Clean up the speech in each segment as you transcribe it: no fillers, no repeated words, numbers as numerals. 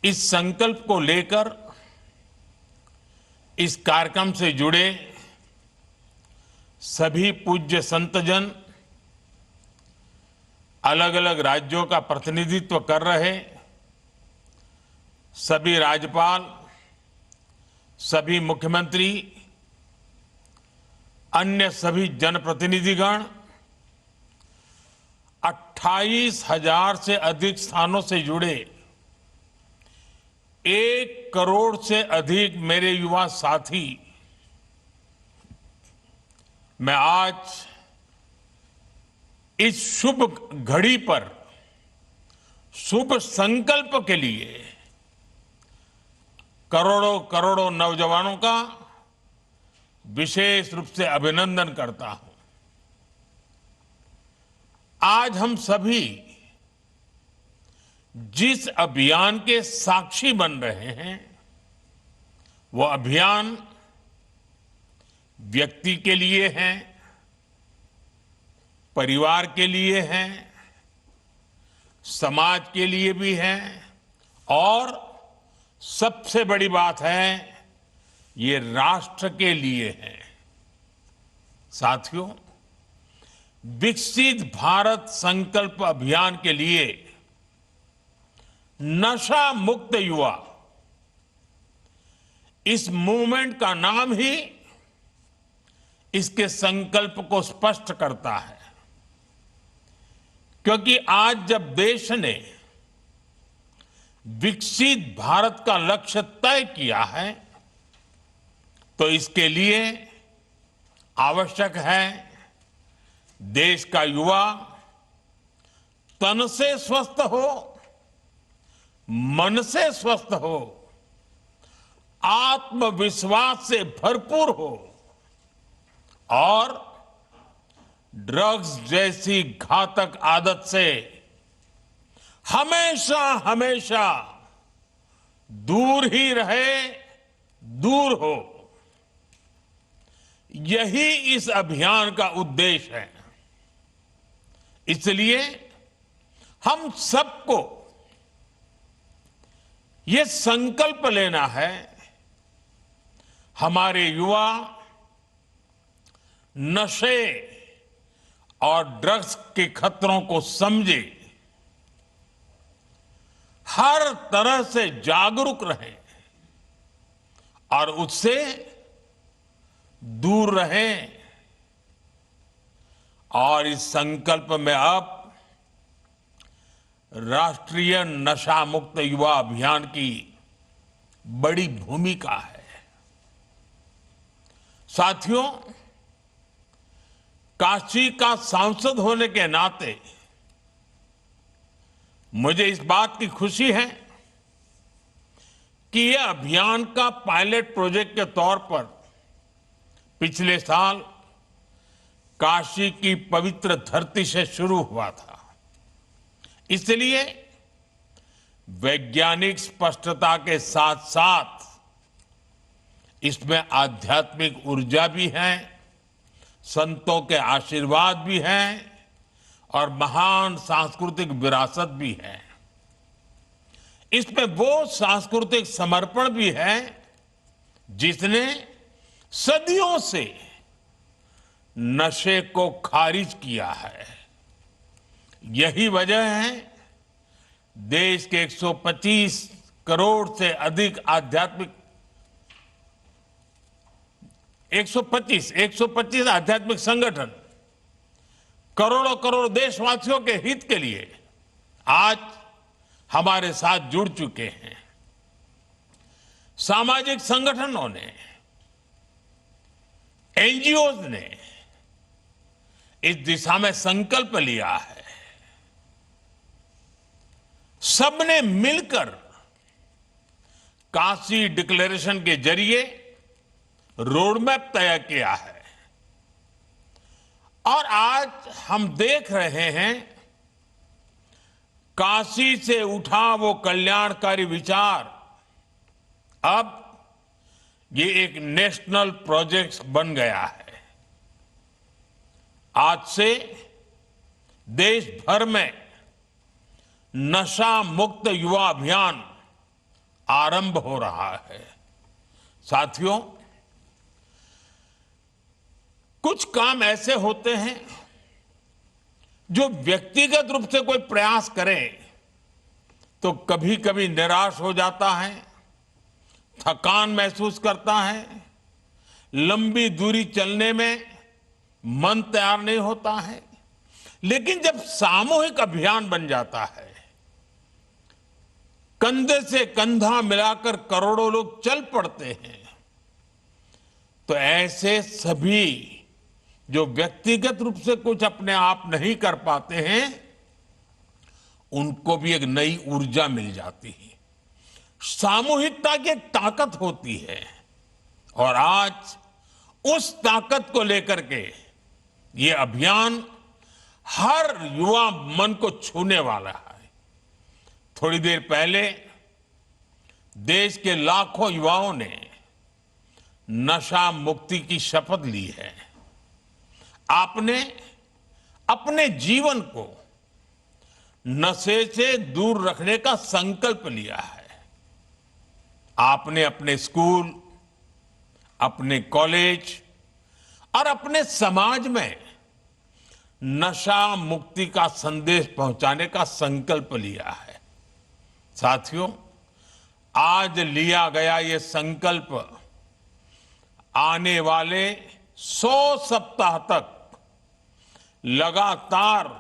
इस संकल्प को लेकर इस कार्यक्रम से जुड़े सभी पूज्य संतजन, अलग अलग राज्यों का प्रतिनिधित्व कर रहे सभी राज्यपाल, सभी मुख्यमंत्री, अन्य सभी जनप्रतिनिधिगण, 28,000 से अधिक स्थानों से जुड़े 1 करोड़ से अधिक मेरे युवा साथी, मैं आज इस शुभ घड़ी पर शुभ संकल्प के लिए करोड़ों करोड़ों नौजवानों का विशेष रूप से अभिनंदन करता हूं। आज हम सभी जिस अभियान के साक्षी बन रहे हैं, वो अभियान व्यक्ति के लिए है, परिवार के लिए है, समाज के लिए भी है और सबसे बड़ी बात है, ये राष्ट्र के लिए है। साथियों, विकसित भारत संकल्प अभियान के लिए नशा मुक्त युवा, इस मूवमेंट का नाम ही इसके संकल्प को स्पष्ट करता है। क्योंकि आज जब देश ने विकसित भारत का लक्ष्य तय किया है, तो इसके लिए आवश्यक है देश का युवा तन से स्वस्थ हो, मन से स्वस्थ हो, आत्मविश्वास से भरपूर हो और ड्रग्स जैसी घातक आदत से हमेशा हमेशा दूर ही रहे, दूर हो। यही इस अभियान का उद्देश्य है। इसलिए हम सबको ये संकल्प लेना है, हमारे युवा नशे और ड्रग्स के खतरों को समझे, हर तरह से जागरूक रहें और उससे दूर रहें। और इस संकल्प में अब राष्ट्रीय नशा मुक्त युवा अभियान की बड़ी भूमिका है। साथियों, काशी का सांसद होने के नाते मुझे इस बात की खुशी है कि यह अभियान का पायलट प्रोजेक्ट के तौर पर पिछले साल काशी की पवित्र धरती से शुरू हुआ था। इसलिए वैज्ञानिक स्पष्टता के साथ साथ इसमें आध्यात्मिक ऊर्जा भी है, संतों के आशीर्वाद भी हैं और महान सांस्कृतिक विरासत भी है। इसमें वो सांस्कृतिक समर्पण भी है जिसने सदियों से नशे को खारिज किया है। यही वजह है देश के 125 करोड़ से अधिक आध्यात्मिक 125 आध्यात्मिक संगठन करोड़ों करोड़ देशवासियों के हित के लिए आज हमारे साथ जुड़ चुके हैं। सामाजिक संगठनों ने, एनजीओज ने इस दिशा में संकल्प लिया है। सबने मिलकर काशी डिक्लेरेशन के जरिए रोडमैप तय किया है और आज हम देख रहे हैं काशी से उठा वो कल्याणकारी विचार अब ये एक नेशनल प्रोजेक्ट बन गया है। आज से देश भर में नशा मुक्त युवा अभियान आरंभ हो रहा है। साथियों, कुछ काम ऐसे होते हैं जो व्यक्तिगत रूप से कोई प्रयास करे तो कभी कभी निराश हो जाता है, थकान महसूस करता है, लंबी दूरी चलने में मन तैयार नहीं होता है। लेकिन जब सामूहिक अभियान बन जाता है, कंधे से कंधा मिलाकर करोड़ों लोग चल पड़ते हैं, तो ऐसे सभी जो व्यक्तिगत रूप से कुछ अपने आप नहीं कर पाते हैं, उनको भी एक नई ऊर्जा मिल जाती है। सामूहिकता की एक ताकत होती है और आज उस ताकत को लेकर के ये अभियान हर युवा मन को छूने वाला है। थोड़ी देर पहले देश के लाखों युवाओं ने नशा मुक्ति की शपथ ली है। आपने अपने जीवन को नशे से दूर रखने का संकल्प लिया है। आपने अपने स्कूल, अपने कॉलेज और अपने समाज में नशा मुक्ति का संदेश पहुंचाने का संकल्प लिया है। साथियों, आज लिया गया ये संकल्प आने वाले 100 सप्ताह तक लगातार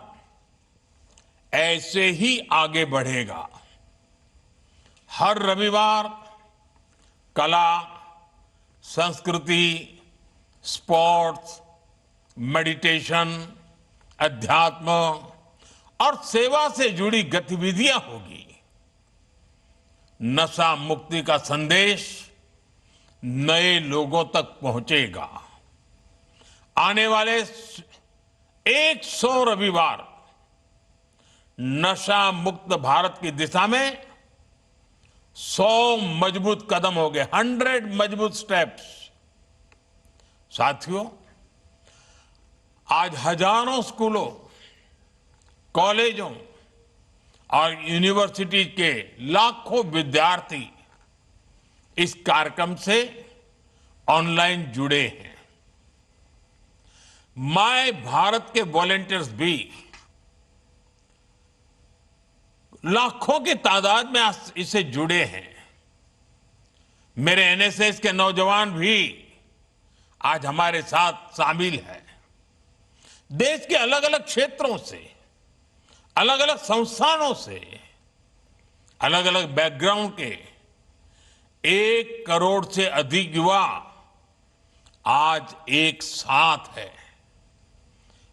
ऐसे ही आगे बढ़ेगा। हर रविवार कला, संस्कृति, स्पोर्ट्स, मेडिटेशन, अध्यात्म और सेवा से जुड़ी गतिविधियां होगी। नशा मुक्ति का संदेश नए लोगों तक पहुंचेगा। आने वाले 100 रविवार नशा मुक्त भारत की दिशा में 100 मजबूत कदम हो गए, 100 मजबूत स्टेप्स। साथियों, आज हजारों स्कूलों, कॉलेजों और यूनिवर्सिटी के लाखों विद्यार्थी इस कार्यक्रम से ऑनलाइन जुड़े हैं। माय भारत के वॉलंटियर्स भी लाखों की तादाद में इससे जुड़े हैं। मेरे एनएसएस के नौजवान भी आज हमारे साथ शामिल हैं। देश के अलग अलग क्षेत्रों से, अलग अलग संस्थानों से, अलग अलग बैकग्राउंड के 1 करोड़ से अधिक युवा आज एक साथ है।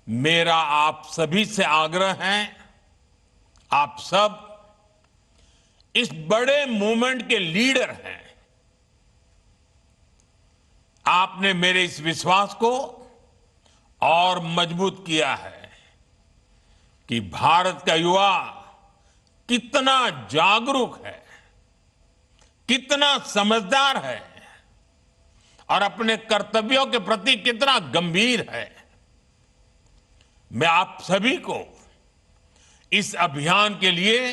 मेरा आप सभी से आग्रह है, आप सब इस बड़े मूवमेंट के लीडर हैं। आपने मेरे इस विश्वास को और मजबूत किया है कि भारत का युवा कितना जागरूक है, कितना समझदार है और अपने कर्तव्यों के प्रति कितना गंभीर है। मैं आप सभी को इस अभियान के लिए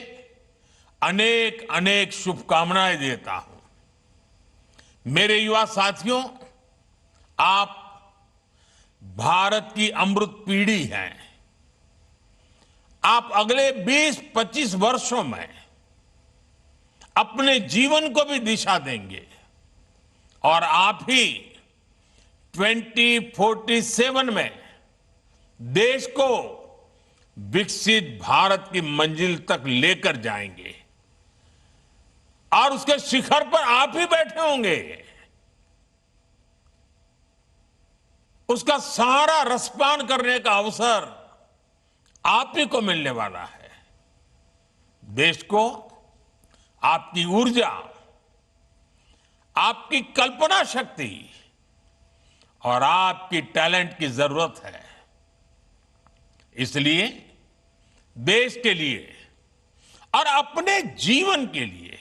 अनेक अनेक शुभकामनाएं देता हूं। मेरे युवा साथियों, आप भारत की अमृत पीढ़ी हैं। आप अगले 20-25 वर्षों में अपने जीवन को भी दिशा देंगे और आप ही 2047 में देश को विकसित भारत की मंजिल तक लेकर जाएंगे और उसके शिखर पर आप ही बैठे होंगे। उसका सारा रसपान करने का अवसर आप ही को मिलने वाला है। देश को आपकी ऊर्जा, आपकी कल्पना शक्ति और आपकी टैलेंट की जरूरत है। इसलिए देश के लिए और अपने जीवन के लिए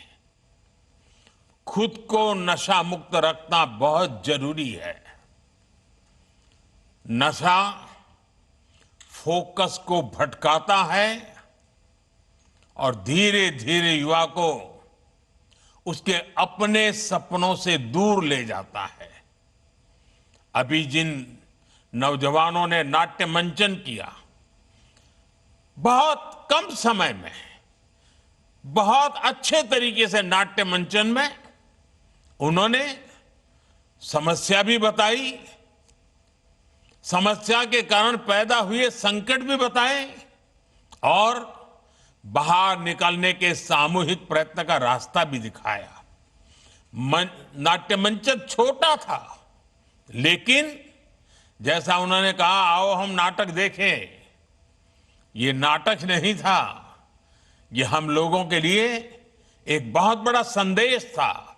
खुद को नशा मुक्त रखना बहुत जरूरी है। नशा फोकस को भटकाता है और धीरे धीरे युवा को उसके अपने सपनों से दूर ले जाता है। अभी जिन नौजवानों ने नाट्य मंचन किया, बहुत कम समय में बहुत अच्छे तरीके से नाट्य मंचन में उन्होंने समस्या भी बताई, समस्या के कारण पैदा हुए संकट भी बताए और बाहर निकलने के सामूहिक प्रयत्न का रास्ता भी दिखाया। नाट्य मंचन छोटा था, लेकिन जैसा उन्होंने कहा, आओ हम नाटक देखें, ये नाटक नहीं था, ये हम लोगों के लिए एक बहुत बड़ा संदेश था,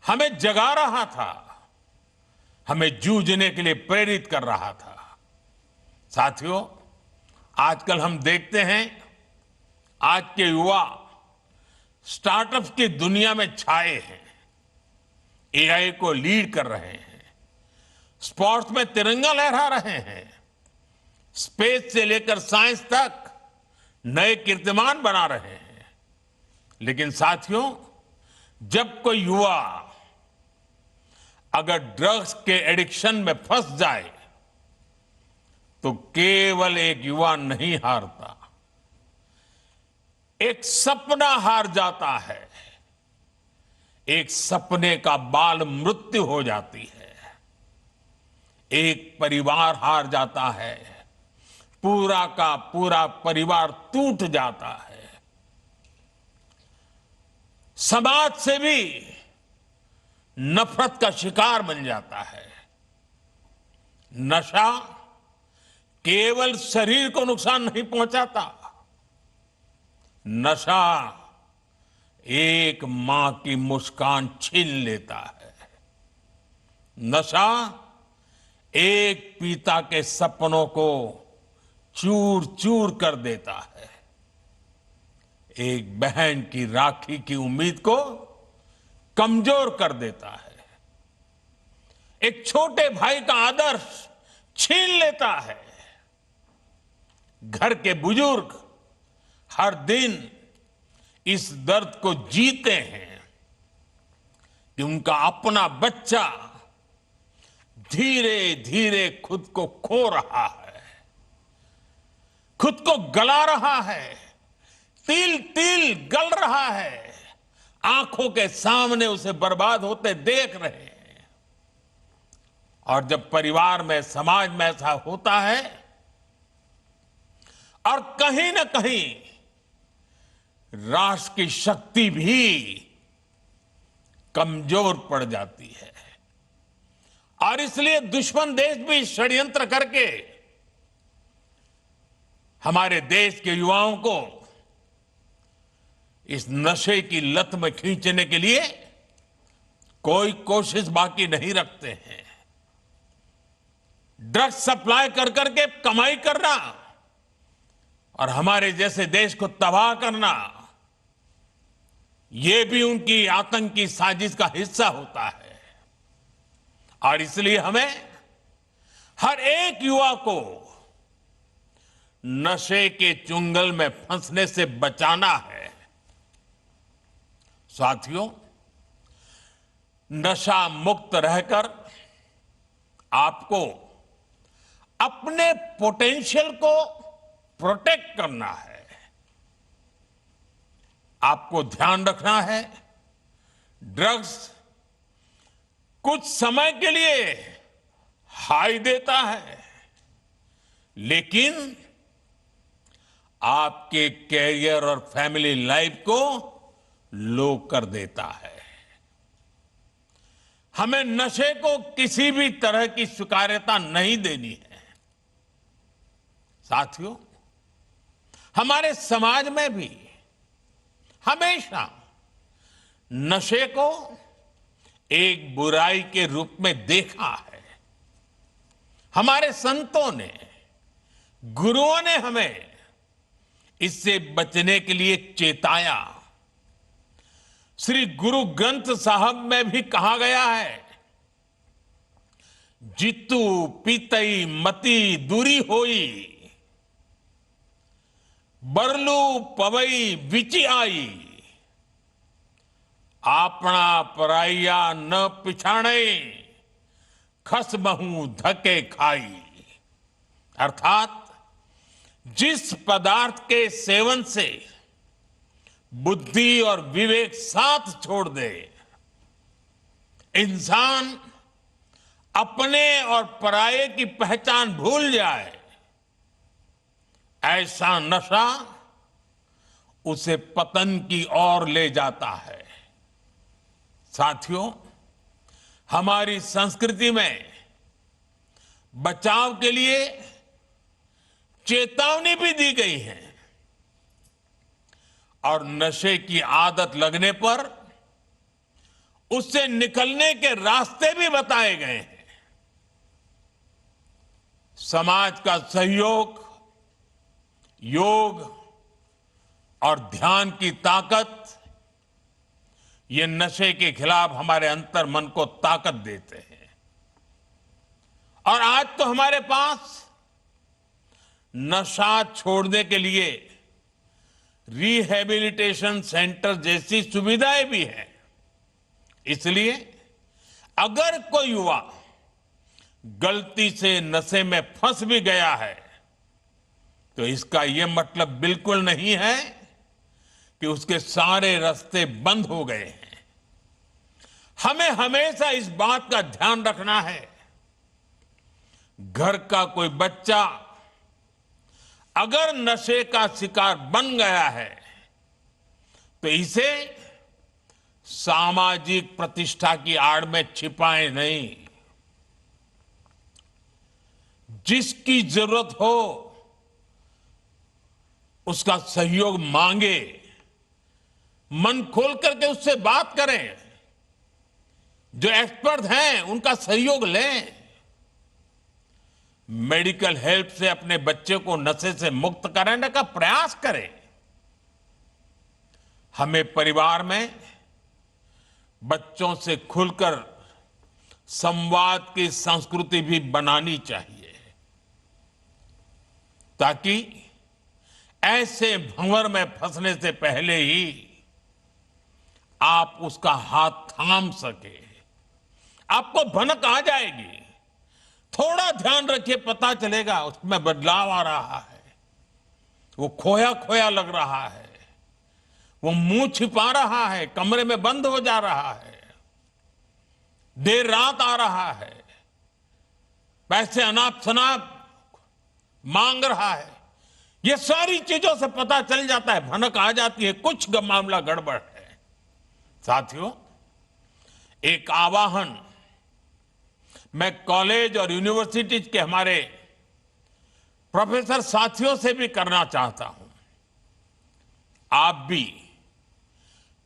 हमें जगा रहा था, हमें जूझने के लिए प्रेरित कर रहा था। साथियों, आजकल हम देखते हैं आज के युवा स्टार्टअप्स की दुनिया में छाए हैं, एआई को लीड कर रहे हैं, स्पोर्ट्स में तिरंगा लहरा रहे हैं, स्पेस से लेकर साइंस तक नए कीर्तिमान बना रहे हैं। लेकिन साथियों, जब कोई युवा अगर ड्रग्स के एडिक्शन में फंस जाए तो केवल एक युवा नहीं हारता, एक सपना हार जाता है, एक सपने का बाल मृत्यु हो जाती है, एक परिवार हार जाता है, पूरा का पूरा परिवार टूट जाता है, समाज से भी नफरत का शिकार बन जाता है। नशा केवल शरीर को नुकसान नहीं पहुंचाता, नशा एक मां की मुस्कान छीन लेता है, नशा एक पिता के सपनों को चूर चूर कर देता है, एक बहन की राखी की उम्मीद को कमजोर कर देता है, एक छोटे भाई का आदर्श छीन लेता है। घर के बुजुर्ग हर दिन इस दर्द को जीते हैं कि उनका अपना बच्चा धीरे धीरे खुद को खो रहा है, खुद को गला रहा है, तिल तिल गल रहा है, आंखों के सामने उसे बर्बाद होते देख रहे हैं। और जब परिवार में, समाज में ऐसा होता है और कहीं ना कहीं राष्ट्र की शक्ति भी कमजोर पड़ जाती है और इसलिए दुश्मन देश भी षड्यंत्र करके हमारे देश के युवाओं को इस नशे की लत में खींचने के लिए कोई कोशिश बाकी नहीं रखते हैं। ड्रग्स सप्लाई कर करके कमाई करना और हमारे जैसे देश को तबाह करना, यह भी उनकी आतंकी साजिश का हिस्सा होता है। और इसलिए हमें हर एक युवा को नशे के चुंगल में फंसने से बचाना है। साथियों, नशा मुक्त रहकर आपको अपने पोटेंशियल को प्रोटेक्ट करना है। आपको ध्यान रखना है, ड्रग्स कुछ समय के लिए हाई देता है, लेकिन आपके कैरियर और फैमिली लाइफ को लो कर देता है। हमें नशे को किसी भी तरह की स्वीकार्यता नहीं देनी है। साथियों, हमारे समाज में भी हमेशा नशे को एक बुराई के रूप में देखा है। हमारे संतों ने, गुरुओं ने हमें इससे बचने के लिए चेताया। श्री गुरु ग्रंथ साहब में भी कहा गया है, जितु पीतई मति दूरी होई, बरलू पवई विचि आई, आपना पराइया न पिछाणे, खसबहू धके खाई। अर्थात जिस पदार्थ के सेवन से बुद्धि और विवेक साथ छोड़ दे, इंसान अपने और पराये की पहचान भूल जाए, ऐसा नशा उसे पतन की ओर ले जाता है। साथियों, हमारी संस्कृति में बचाव के लिए चेतावनी भी दी गई है और नशे की आदत लगने पर उससे निकलने के रास्ते भी बताए गए हैं। समाज का सहयोग, योग और ध्यान की ताकत, ये नशे के खिलाफ हमारे अंतर मन को ताकत देते हैं। और आज तो हमारे पास नशा छोड़ने के लिए रिहैबिलिटेशन सेंटर जैसी सुविधाएं भी हैं। इसलिए अगर कोई युवा गलती से नशे में फंस भी गया है, तो इसका यह मतलब बिल्कुल नहीं है कि उसके सारे रास्ते बंद हो गए हैं। हमें हमेशा इस बात का ध्यान रखना है, घर का कोई बच्चा अगर नशे का शिकार बन गया है तो इसे सामाजिक प्रतिष्ठा की आड़ में छिपाए नहीं। जिसकी जरूरत हो उसका सहयोग मांगे, मन खोल करके उससे बात करें, जो एक्सपर्ट हैं उनका सहयोग लें, मेडिकल हेल्प से अपने बच्चे को नशे से मुक्त कराने का प्रयास करें। हमें परिवार में बच्चों से खुलकर संवाद की संस्कृति भी बनानी चाहिए, ताकि ऐसे भंवर में फंसने से पहले ही आप उसका हाथ थाम सके। आपको भनक आ जाएगी, थोड़ा ध्यान रखिए, पता चलेगा उसमें बदलाव आ रहा है, वो खोया खोया लग रहा है, वो मुंह छिपा रहा है, कमरे में बंद हो जा रहा है, देर रात आ रहा है, पैसे अनाप शनाप मांग रहा है। ये सारी चीजों से पता चल जाता है, भनक आ जाती है, कुछ मामला गड़बड़ है। साथियों, एक आवाहन मैं कॉलेज और यूनिवर्सिटीज के हमारे प्रोफेसर साथियों से भी करना चाहता हूं। आप भी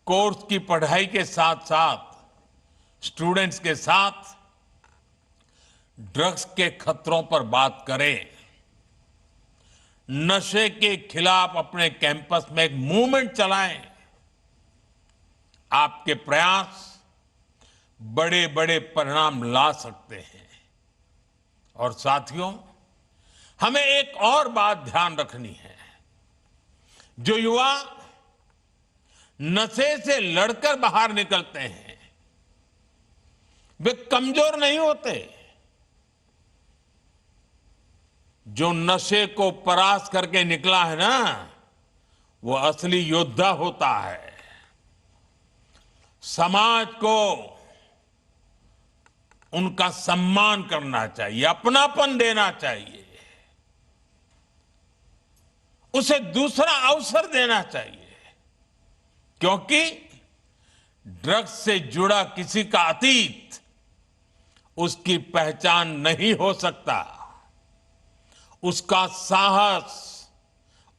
कोर्स की पढ़ाई के साथ साथ स्टूडेंट्स के साथ ड्रग्स के खतरों पर बात करें। नशे के खिलाफ अपने कैंपस में एक मूवमेंट चलाएं। आपके प्रयास बड़े बड़े परिणाम ला सकते हैं। और साथियों, हमें एक और बात ध्यान रखनी है, जो युवा नशे से लड़कर बाहर निकलते हैं वे कमजोर नहीं होते। जो नशे को परास्त करके निकला है ना, वो असली योद्धा होता है। समाज को उनका सम्मान करना चाहिए, अपनापन देना चाहिए, उसे दूसरा अवसर देना चाहिए, क्योंकि ड्रग्स से जुड़ा किसी का अतीत उसकी पहचान नहीं हो सकता, उसका साहस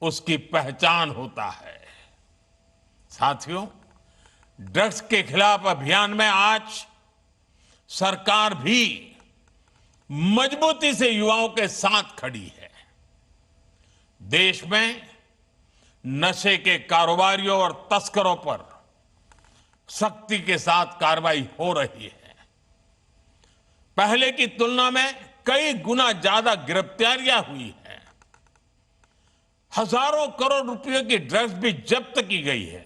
उसकी पहचान होता है। साथियों, ड्रग्स के खिलाफ अभियान में आज सरकार भी मजबूती से युवाओं के साथ खड़ी है। देश में नशे के कारोबारियों और तस्करों पर सख्ती के साथ कार्रवाई हो रही है। पहले की तुलना में कई गुना ज्यादा गिरफ्तारियां हुई हैं। हजारों करोड़ रुपयों की ड्रग्स भी जब्त की गई है।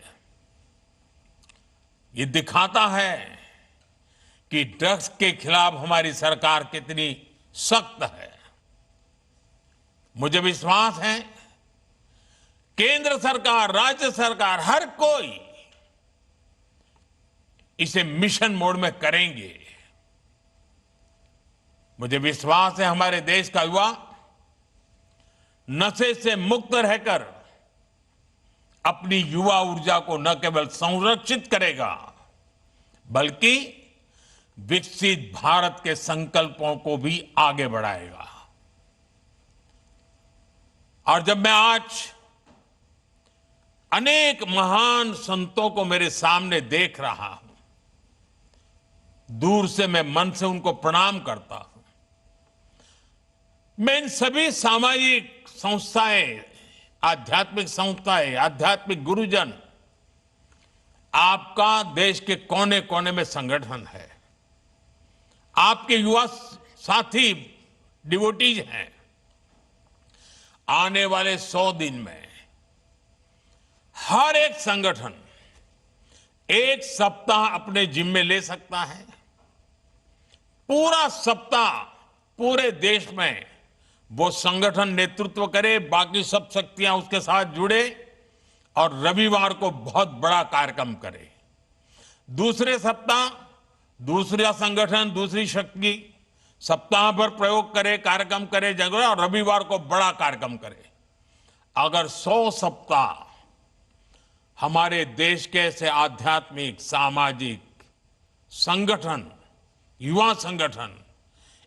ये दिखाता है कि ड्रग्स के खिलाफ हमारी सरकार कितनी सख्त है। मुझे विश्वास है केंद्र सरकार, राज्य सरकार, हर कोई इसे मिशन मोड में करेंगे। मुझे विश्वास है हमारे देश का युवा नशे से मुक्त रहकर अपनी युवा ऊर्जा को न केवल संरक्षित करेगा बल्कि विकसित भारत के संकल्पों को भी आगे बढ़ाएगा। और जब मैं आज अनेक महान संतों को मेरे सामने देख रहा हूं, दूर से मैं मन से उनको प्रणाम करता हूं। मैं इन सभी सामाजिक संस्थाएं, आध्यात्मिक संस्थाएं, आध्यात्मिक गुरुजन, आपका देश के कोने कोने में संगठन है, आपके युवा साथी डिवोटीज हैं। आने वाले 100 दिन में हर एक संगठन एक सप्ताह अपने जिम्मे ले सकता है। पूरा सप्ताह पूरे देश में वो संगठन नेतृत्व करे, बाकी सब शक्तियां उसके साथ जुड़े और रविवार को बहुत बड़ा कार्यक्रम करे। दूसरे सप्ताह दूसरा संगठन, दूसरी शक्ति सप्ताह भर प्रयोग करे, कार्यक्रम करे जगह, और रविवार को बड़ा कार्यक्रम करे। अगर 100 सप्ताह हमारे देश के ऐसे आध्यात्मिक, सामाजिक संगठन, युवा संगठन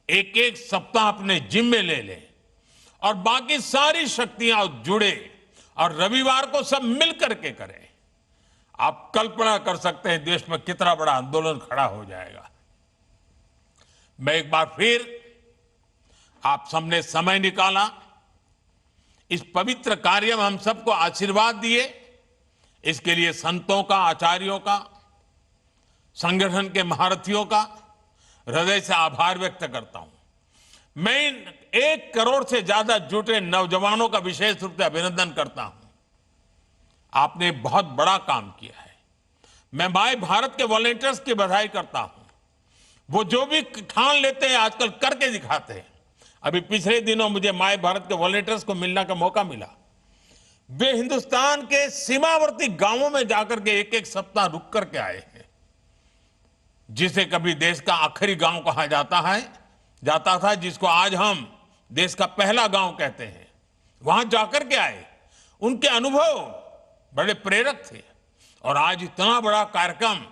एक एक सप्ताह अपने जिम्मे ले ले और बाकी सारी शक्तियां जुड़े और रविवार को सब मिल करके करें, आप कल्पना कर सकते हैं देश में कितना बड़ा आंदोलन खड़ा हो जाएगा। मैं एक बार फिर आप सबने समय निकाला, इस पवित्र कार्य में हम सबको आशीर्वाद दिए, इसके लिए संतों का, आचार्यों का, संगठन के महारथियों का हृदय से आभार व्यक्त करता हूं। मैं 1 करोड़ से ज्यादा जुटे नौजवानों का विशेष रूप से अभिनंदन करता हूं। आपने बहुत बड़ा काम किया है। मैं माय भारत के वॉलंटियर्स की बधाई करता हूं। वो जो भी ठान लेते हैं आजकल करके दिखाते हैं। अभी पिछले दिनों मुझे माय भारत के वॉलंटियर्स को मिलने का मौका मिला। वे हिंदुस्तान के सीमावर्ती गांवों में जाकर के एक एक सप्ताह रुक करके आए हैं। जिसे कभी देश का आखिरी गांव कहा जाता था, जिसको आज हम देश का पहला गांव कहते हैं, वहां जाकर के आए। उनके अनुभव बड़े प्रेरक थे और आज इतना बड़ा कार्यक्रम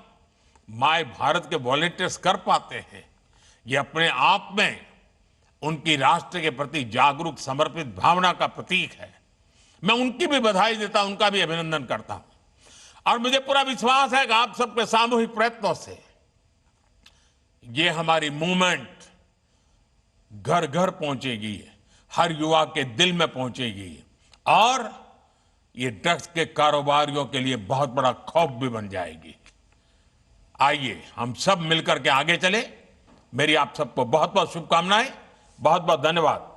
माय भारत के वॉलंटियर्स कर पाते हैं, ये अपने आप में उनकी राष्ट्र के प्रति जागरूक, समर्पित भावना का प्रतीक है। मैं उनकी भी बधाई देता हूं, उनका भी अभिनंदन करता हूं। और मुझे पूरा विश्वास है कि आप सबके सामूहिक प्रयत्नों से ये हमारी मूवमेंट घर घर पहुंचेगी, हर युवा के दिल में पहुंचेगी और ये ड्रग्स के कारोबारियों के लिए बहुत बड़ा खौफ भी बन जाएगी। आइए हम सब मिलकर के आगे चले। मेरी आप सबको बहुत बहुत शुभकामनाएं, बहुत बहुत धन्यवाद।